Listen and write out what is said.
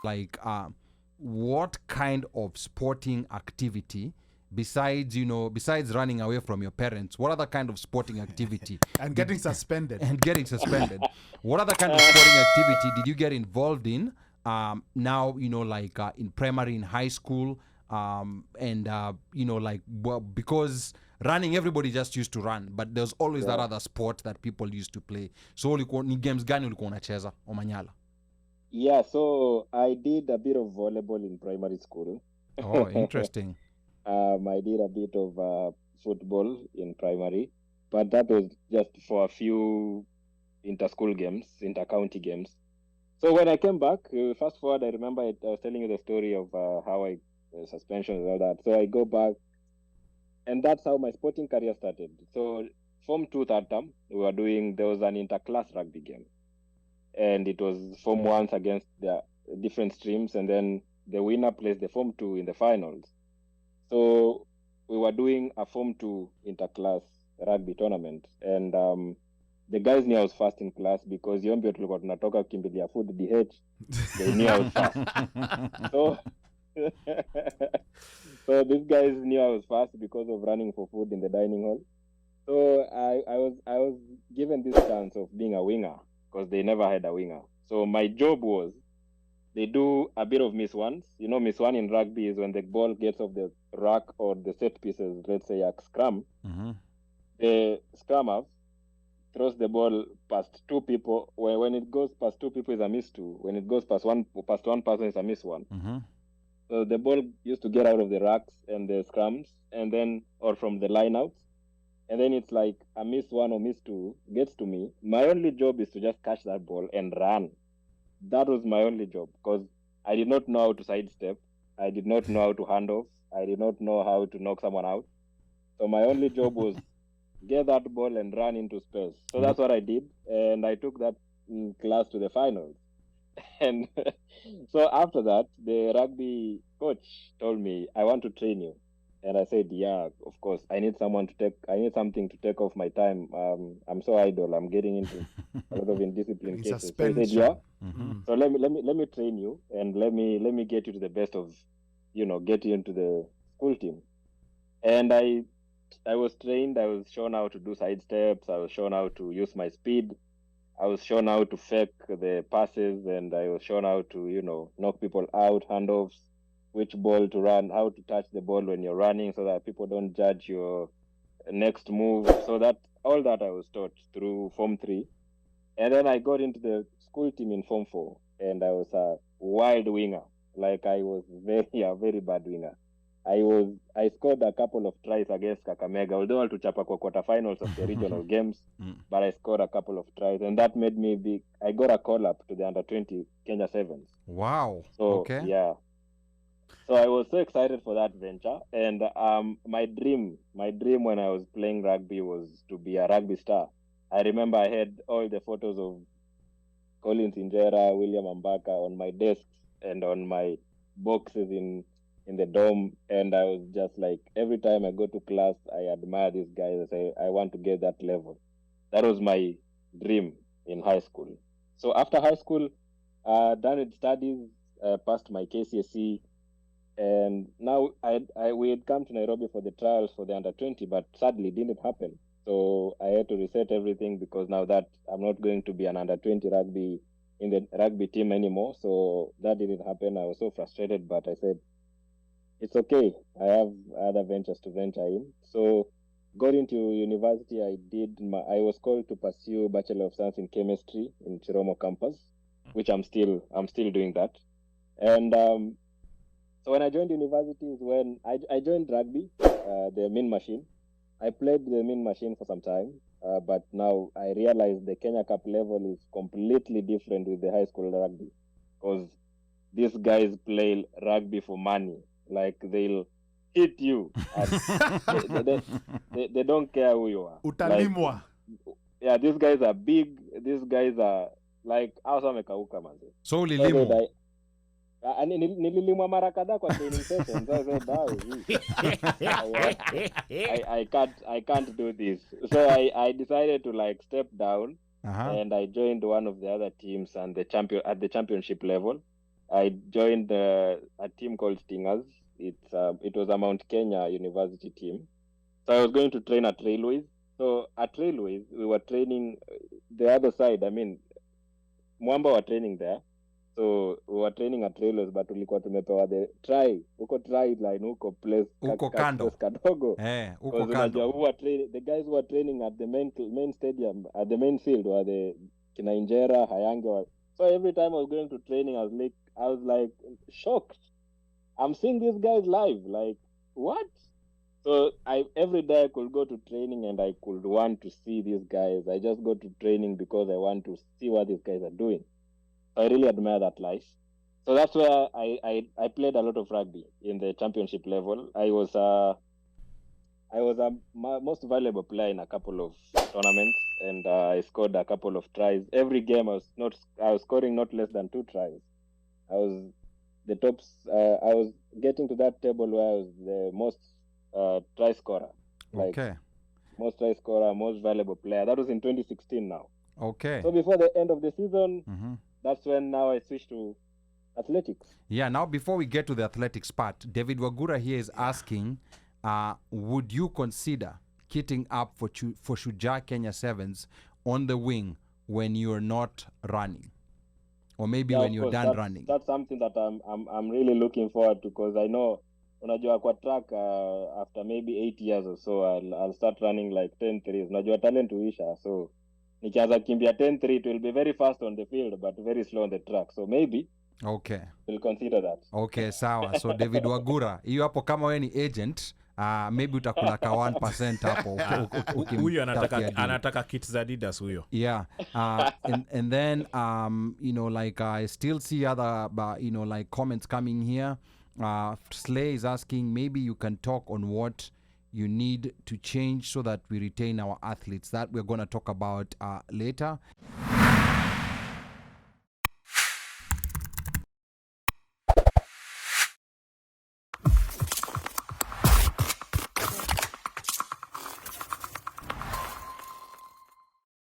Like, what kind of sporting activity besides running away from your parents, what other kind of sporting activity And getting suspended. what other kind of sporting activity did you get involved in now, in primary, in high school, because running, everybody just used to run, but there's always that other sport that people used to play. So ni games gani ulikuwa unacheza, Omanyala? Yeah, so I did a bit of volleyball in primary school. Oh, interesting. I did a bit of football in primary, but that was just for a few inter-school games, inter-county games. So when I came back, fast forward, I remember I was telling you the story of how I suspension and all that. So I go back, and that's how my sporting career started. So Form 2 third term, there was an inter-class rugby game. And it was Form 1s against the different streams, and then the winner plays the Form 2 in the finals. So we were doing a Form 2 interclass rugby tournament, and the guys knew I was first in class because Yombio tulikuwa tunatoka kimbilia food DH. They knew I was first. So these guys knew I was fast because of running for food in the dining hall. So I was given this chance of being a winger, because they never had a winger. So my job was, they do a bit of miss ones. Miss one in rugby is when the ball gets off the rack or the set pieces, let's say a scrum. Mm-hmm. The scrummer throws the ball past two people. When it goes past two people, is a miss two. When it goes past one person, is a miss one. Mm-hmm. So the ball used to get out of the racks and the scrums, and then, or from the lineouts. And then it's like a miss one or miss two gets to me. My only job is to just catch that ball and run. That was my only job, because I did not know how to sidestep. I did not know how to hand off. I did not know how to knock someone out. So my only job was get that ball and run into space. So that's what I did. And I took that class to the finals. And so after that, the rugby coach told me, I want to train you. And I said, yeah, of course. I need something to take off my time. I'm so idle. I'm getting into a lot of indiscipline cases. So he said, yeah. Mm-hmm. So let me train you, and let me get you to the best of, get you into the school team. And I was trained. I was shown how to do side steps. I was shown how to use my speed. I was shown how to fake the passes, and I was shown how to, knock people out, handoffs, which ball to run, how to touch the ball when you're running so that people don't judge your next move. So that all that I was taught through Form 3. And then I got into the school team in Form 4, and I was a wild winger. Like, I was a very bad winger. I scored a couple of tries against Kakamega, although Altuchapa kwa quarterfinals of the regional games, but I scored a couple of tries, and that made me big. I got a call up to the under-20 Kenya Sevens. Wow. So, okay. Yeah. So I was so excited for that venture, and my dream when I was playing rugby was to be a rugby star. I remember I had all the photos of Collins Injera, William Ambaka on my desks and on my boxes in the dorm, and I was just like, every time I go to class, I admire these guys. I say, I want to get that level. That was my dream in high school. So after high school, done with studies, passed my KCSE, and now we had come to Nairobi for the trials for the under-20, but sadly it didn't happen. So I had to reset everything, because now that I'm not going to be an under-20 rugby in the rugby team anymore. So that didn't happen. I was so frustrated, but I said, it's okay. I have other ventures to venture in. So got into university. I was called to pursue Bachelor of Science in Chemistry in Chiromo campus, which I'm still doing that. And so when I joined university is when I joined rugby, the mean machine. I played the mean machine for some time, but now I realized the Kenya Cup level is completely different with the high school rugby, because these guys play rugby for money. Like, they'll hit you. They don't care who you are. Utalimwa. Yeah, these guys are big. These guys are like, so ulilimo. Nililimwa mara kadhaa kwa training sessions. So I said, I can't do this. So I decided to like step down, and I joined one of the other teams and the championship level. I joined a team called Stingers. It was a Mount Kenya University team. So I was going to train at Railways. So at Railways, we were training the other side. I mean, Mwamba were training there. So we were training at Railways, but tulikuwa tumepewa the try line huko place kando kadogo. Huko kando. The guys who were training at the main stadium, at the main field, were the kina Injera, Hayange. So every time I was going to training, I was like shocked. I'm seeing these guys live, like what? So every day I could go to training and I could want to see these guys. I just go to training because I want to see what these guys are doing. I really admire that life. So that's where I played a lot of rugby in the championship level. I was a most valuable player in a couple of tournaments, and I scored a couple of tries. Every game I was scoring not less than 2 tries. I was the tops. I was getting to that table where I was the most try scorer. Like, most try scorer, most valuable player. That was in 2016 now. Okay. So before the end of the season, that's when now I switched to athletics. Yeah, now before we get to the athletics part, David Wagura here is asking, would you consider kitting up for Shujaa Kenya Sevens on the wing when you're not running? Or maybe when you're done running? That's something that I'm really looking forward to, because I know unajua kwa track after maybe 8 years or so I'll start running like 10-3s. Unajua talent huisha, so nikianza kimbia 10-3 it will be very fast on the field but very slow on the track, so maybe we'll consider that. Okay, sawa. So David Wagura, hiyo hapo kama wewe ni agent, maybe utakula ka 1% hapo. Huyo anataka kits za Adidas huyo. Yeah. And then like I still see other like comments coming here. Slay is asking, maybe you can talk on what you need to change so that we retain our athletes. That we're going to talk about later.